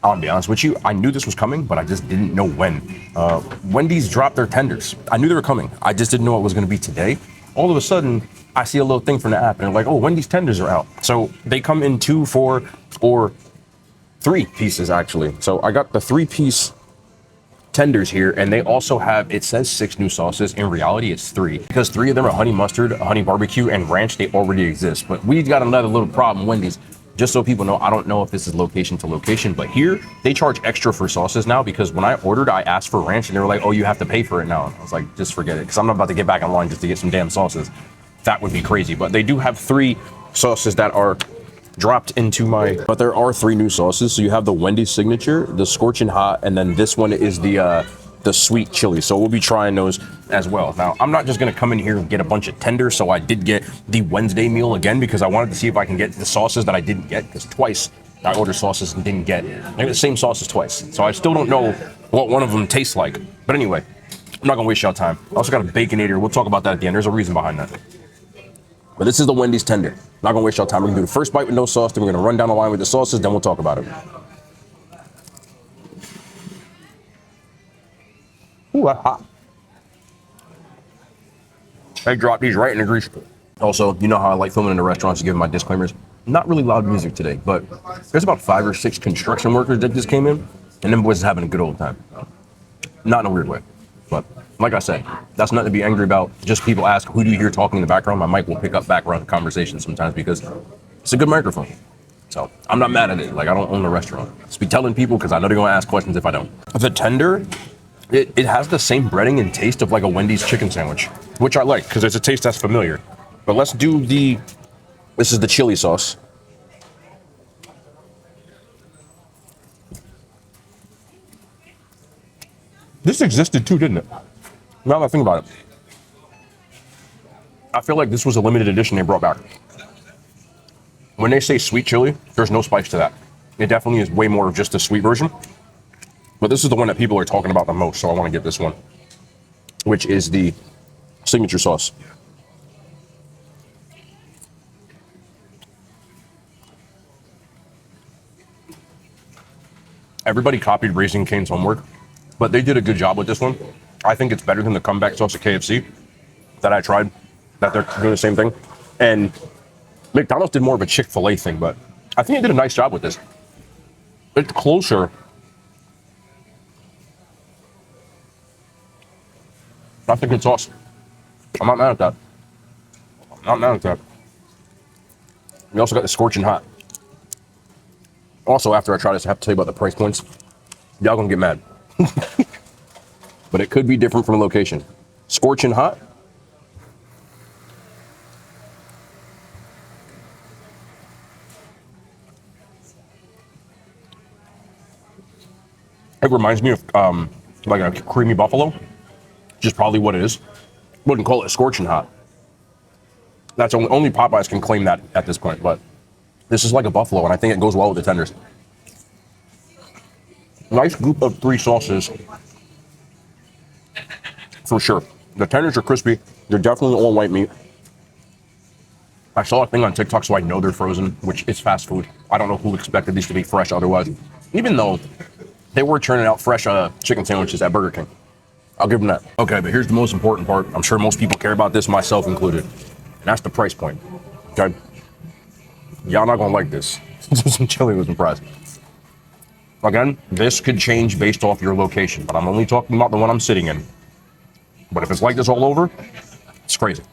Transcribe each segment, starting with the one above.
I'll be honest with you, I knew this was coming, but I just didn't know when. Wendy's dropped their tenders. I knew they were coming. I just didn't know it was going to be today. All of a sudden, I see a little thing from the app, and they're like, oh, Wendy's tenders are out. So they come in 2, 4, or 3 pieces, actually. So I got the 3-piece tenders here, and they also have, it says 6 new sauces. In reality, it's 3, because 3 of them are honey mustard, honey barbecue, and ranch. They already exist. But we've got another little problem, Wendy's. Just so people know, I don't know if this is location to location, but here they charge extra for sauces now, because when I ordered, I asked for ranch and they were like, oh, you have to pay for it now. And I was like, just forget it, because I'm not about to get back in line just to get some damn sauces. That would be crazy. But they do have 3 sauces that are dropped into but there are 3 new sauces. So you have the Wendy's signature, the scorching hot, and then this one is the sweet chili. So we'll be trying those as well. Now, I'm not just gonna come in here and get a bunch of tenders. So I did get the Wednesday meal again, because I wanted to see if I can get the sauces that I didn't get, because twice I ordered sauces and didn't get the same sauces twice. So I still don't know what one of them tastes like. But anyway, I'm not gonna waste y'all time. I also got a Baconator. We'll talk about that at the end. There's a reason behind that. But this is the Wendy's tender. Not gonna waste y'all time. We're gonna do the first bite with no sauce, then we're gonna run down the line with the sauces, then we'll talk about it. Ooh, that's hot. I dropped these right in the grease. Also, you know how I like filming in the restaurants to give my disclaimers. Not really loud music today, but there's about 5 or 6 construction workers that just came in, and them boys is having a good old time. Not in a weird way, but like I said, that's nothing to be angry about. Just people ask, who do you hear talking in the background? My mic will pick up background conversations sometimes, because it's a good microphone. So I'm not mad at it. Like, I don't own a restaurant. Just be telling people, because I know they're gonna ask questions if I don't. The tender, it has the same breading and taste of like a Wendy's chicken sandwich, which I like, because it's a taste that's familiar. But let's do this is the chili sauce. This existed too, didn't it? Now that I think about it. I feel like this was a limited edition they brought back. When they say sweet chili, there's no spice to that. It definitely is way more of just a sweet version. But this is the one that people are talking about the most, so I want to get this one, which is the signature sauce. Everybody copied Raising Cane's homework, but they did a good job with this one. I think it's better than the comeback sauce at KFC that I tried, that they're doing the same thing. And McDonald's did more of a Chick-fil-A thing, but I think they did a nice job with this. It's closer. That's a good sauce. I'm not mad at that. I'm not mad at that. We also got the scorching hot. Also, after I try this, I have to tell you about the price points. Y'all gonna get mad. But it could be different from location. Scorching hot. It reminds me of like a creamy buffalo, just probably what it is. Wouldn't call it scorching hot. That's only Popeyes can claim that at this point, but this is like a buffalo, and I think it goes well with the tenders. Nice group of 3 sauces, for sure. The tenders are crispy. They're definitely all white meat. I saw a thing on TikTok, so I know they're frozen, which is fast food. I don't know who expected these to be fresh otherwise, even though they were churning out fresh chicken sandwiches at Burger King. I'll give them that. Okay, but here's the most important part. I'm sure most people care about this, myself included. And that's the price point. Okay? Y'all not gonna like this. Some chili was impressed. Again, this could change based off your location, but I'm only talking about the one I'm sitting in. But if it's like this all over, it's crazy.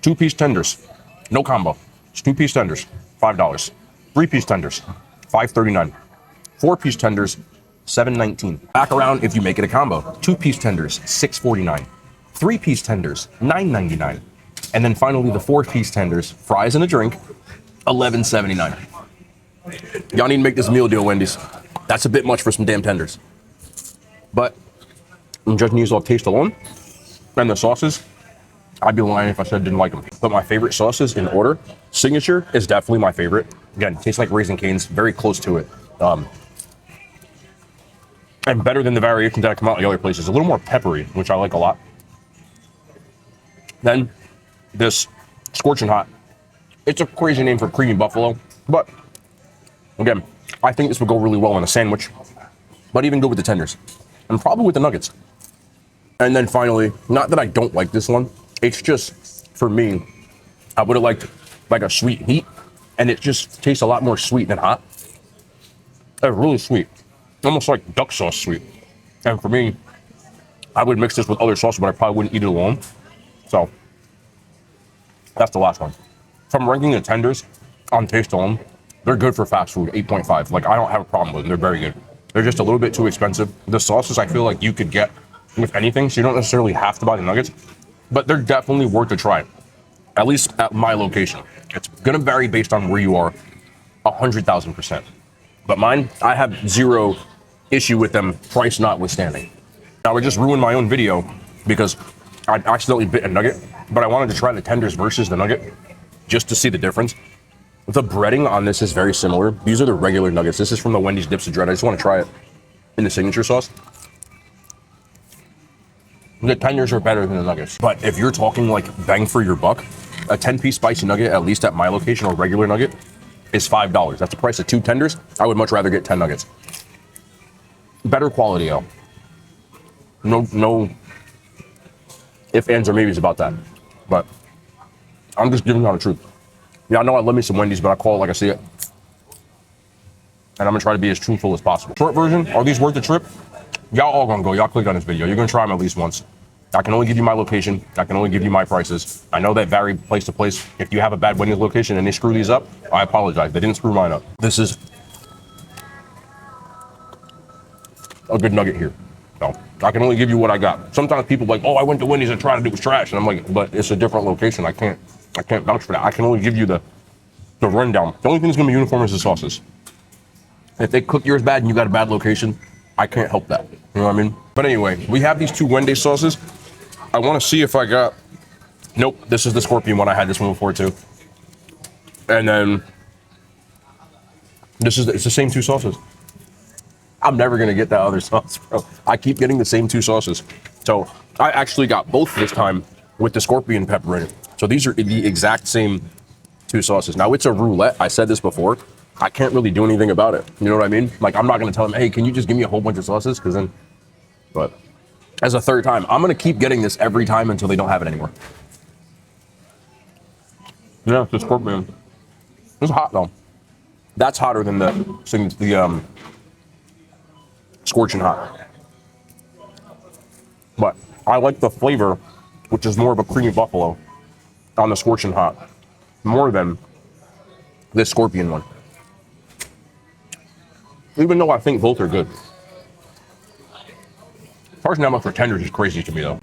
2-piece tenders, no combo. It's 2-piece tenders, $5. 3-piece tenders, $5.39. 4-piece tenders, $7.19. Back around if you make it a combo. 2-piece tenders, $6.49. 3-piece tenders, $9.99. And then finally the 4-piece tenders, fries and a drink, $11.79. Y'all need to make this meal deal, Wendy's. That's a bit much for some damn tenders. But I'm judging these off taste alone. And the sauces, I'd be lying if I said I didn't like them. But my favorite sauces in order, signature is definitely my favorite. Again, tastes like Raising Cane's, very close to it. And better than the variations that come out in the other places. A little more peppery, which I like a lot. Then this scorching hot. It's a crazy name for creamy buffalo, but again, I think this would go really well in a sandwich, but even good with the tenders and probably with the nuggets. And then finally, not that I don't like this one, it's just, for me, I would have liked like a sweet heat, and it just tastes a lot more sweet than hot. It's really sweet, almost like duck sauce sweet. And for me, I would mix this with other sauces, but I probably wouldn't eat it alone. So that's the last one. If I'm ranking the tenders on taste alone, they're good for fast food, 8.5. Like, I don't have a problem with them. They're very good. They're just a little bit too expensive. The sauces I feel like you could get with anything, so you don't necessarily have to buy the nuggets, but they're definitely worth a try, at least at my location. It's gonna vary based on where you are, 100,000%. But mine, I have zero issue with them, price notwithstanding. I would just ruin my own video because I accidentally bit a nugget, but I wanted to try the tenders versus the nugget just to see the difference. The breading on this is very similar. These are the regular nuggets. This is from the Wendy's Dips of Dread. I just want to try it in the signature sauce. The tenders are better than the nuggets. But if you're talking like bang for your buck, a 10-piece spicy nugget, at least at my location, or regular nugget, is $5. That's the price of 2 tenders. I would much rather get 10 nuggets. Better quality, though. No ifs, ands, or maybes about that. But I'm just giving you the truth. Yeah, I know I love me some Wendy's, but I call it like I see it. And I'm gonna try to be as truthful as possible. Short version, are these worth the trip? Y'all all gonna go, y'all click on this video. You're gonna try them at least once. I can only give you my location. I can only give you my prices. I know that vary place to place. If you have a bad Wendy's location and they screw these up, I apologize. They didn't screw mine up. This is a good nugget here. So I can only give you what I got. Sometimes people are like, oh, I went to Wendy's and tried to do it was trash. And I'm like, but it's a different location. I can't vouch for that. I can only give you the rundown. The only thing that's gonna be uniform is the sauces. If they cook yours bad and you got a bad location, I can't help that. You know what I mean? But anyway, we have these 2 Wendy's sauces. I want to see if I got, nope, this is the scorpion one. I had this one before too. And then it's the same 2 sauces. I'm never gonna get that other sauce, bro. I keep getting the same 2 sauces. So I actually got both this time with the scorpion pepper in it. So these are the exact same 2 sauces. Now it's a roulette. I said this before. I can't really do anything about it. You know what I mean? Like, I'm not gonna tell them, hey, can you just give me a whole bunch of sauces? Because then, but as a third time, I'm gonna keep getting this every time until they don't have it anymore. Yeah, the scorpion. It's hot though. That's hotter than the scorching hot. But I like the flavor, which is more of a creamy buffalo on the scorching hot, more than this scorpion one. Even though I think both are good. Charging that much for tenders is crazy to me though.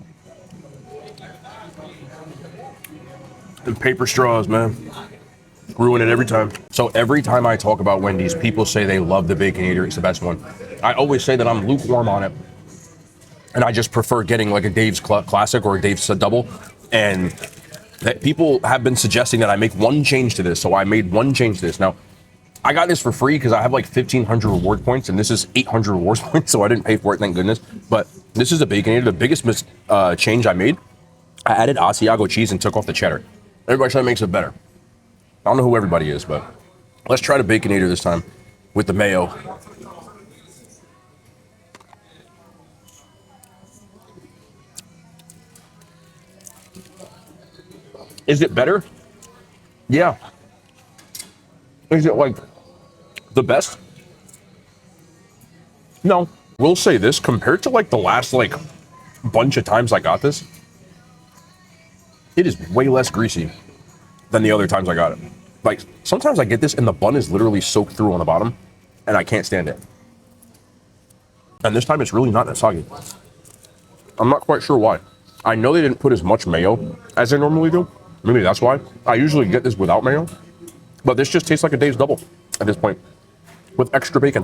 The paper straws, man. Ruin it every time. So every time I talk about Wendy's, people say they love the Baconator. It's the best one. I always say that I'm lukewarm on it. And I just prefer getting like a Dave's Classic or a Dave's Double. And that people have been suggesting that I make one change to this. So I made one change to this. Now, I got this for free because I have like 1,500 reward points, and this is 800 rewards points, so I didn't pay for it, thank goodness. But this is a Baconator. The biggest change I made, I added Asiago cheese and took off the cheddar. Everybody said it makes it better. I don't know who everybody is, but let's try the Baconator this time with the mayo. Is it better? Yeah. Is it like the best? No. We'll say this, compared to like the last like bunch of times I got this, it is way less greasy than the other times I got it. Like sometimes I get this and the bun is literally soaked through on the bottom and I can't stand it. And this time it's really not that soggy. I'm not quite sure why. I know they didn't put as much mayo as they normally do. Maybe that's why. I usually get this without mayo. But this just tastes like a Dave's Double at this point, with extra bacon.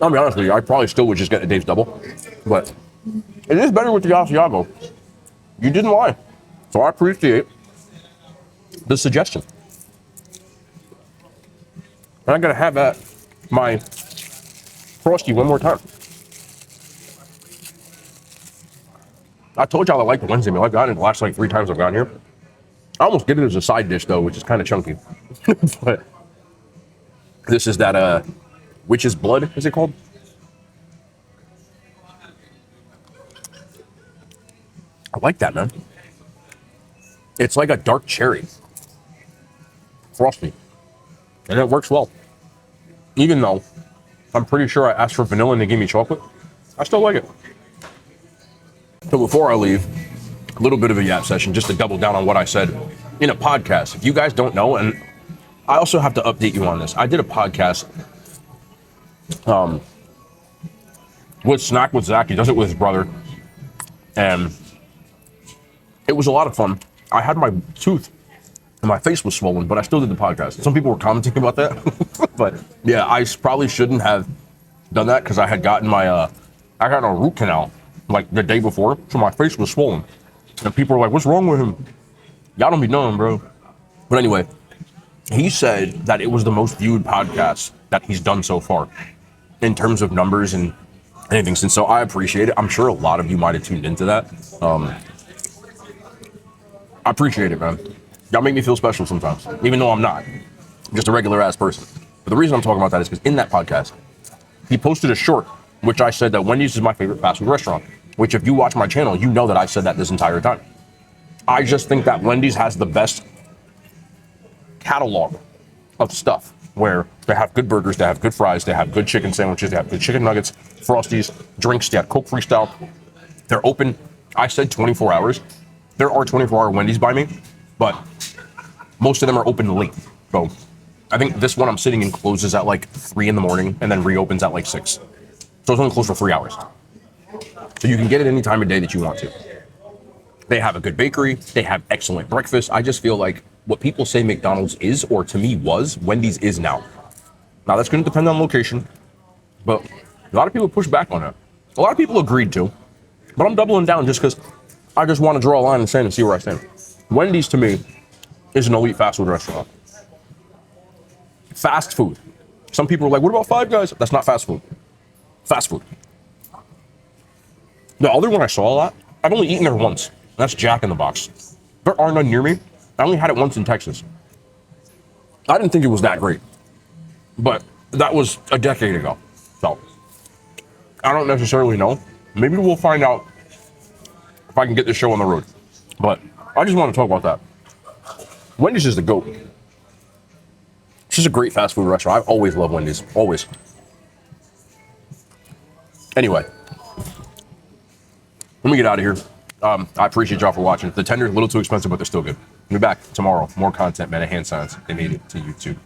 I'll be honest with you, I probably still would just get a Dave's Double, but it is better with the Asiago. You didn't lie, so I appreciate the suggestion. And I gotta have that, my Frosty one more time. I told y'all I like the Wednesday meal. I've gotten it the last like 3 times I've gotten here. I almost get it as a side dish though, which is kind of chunky. But this is that witch's blood, is it called? I like that, man. It's like a dark cherry. Frosty. And it works well. Even though I'm pretty sure I asked for vanilla and they gave me chocolate, I still like it. So before I leave, a little bit of a yap session just to double down on what I said in a podcast. If you guys don't know, and I also have to update you on this. I did a podcast with Snack with Zach. He does it with his brother. And it was a lot of fun. I had my tooth and my face was swollen, but I still did the podcast. Some people were commenting about that. But yeah, I probably shouldn't have done that because I had gotten I got a root canal like the day before, so my face was swollen. And people were like, what's wrong with him? Y'all don't be knowing, bro. But anyway, he said that it was the most viewed podcast that he's done so far in terms of numbers and anything. And so I appreciate it. I'm sure a lot of you might have tuned into that. I appreciate it, man. Y'all make me feel special sometimes, even though I'm not. I'm just a regular ass person. But the reason I'm talking about that is because in that podcast, he posted a short, which I said that Wendy's is my favorite fast food restaurant, which if you watch my channel, you know that I said that this entire time. I just think that Wendy's has the best catalog of stuff where they have good burgers, they have good fries, they have good chicken sandwiches, they have good chicken nuggets, Frosties, drinks, they have Coke Freestyle. They're open, I said 24 hours. There are 24-hour Wendy's by me, but most of them are open late. So I think this one I'm sitting in closes at like 3 in the morning and then reopens at like 6. So it's only closed for 3 hours. So you can get it any time of day that you want to. They have a good bakery. They have excellent breakfast. I just feel like what people say McDonald's is, or to me was, Wendy's is now. Now that's going to depend on location, but a lot of people push back on it. A lot of people agreed to, but I'm doubling down just because I just want to draw a line in the sand and see where I stand. Wendy's to me is an elite fast food restaurant. Fast food. Some people are like, what about Five Guys? That's not fast food. Fast food. The other one I saw a lot, I've only eaten there once. That's Jack in the Box. There are none near me. I only had it once in Texas. I didn't think it was that great, but that was a decade ago. So I don't necessarily know. Maybe we'll find out if I can get this show on the road. But I just want to talk about that. Wendy's is the GOAT. It's just a great fast food restaurant. I've always loved Wendy's. Always. Anyway, let me get out of here. I appreciate y'all for watching. The tender's a little too expensive, but they're still good. We'll be back tomorrow. More content, man. Hand signs. They made it to YouTube.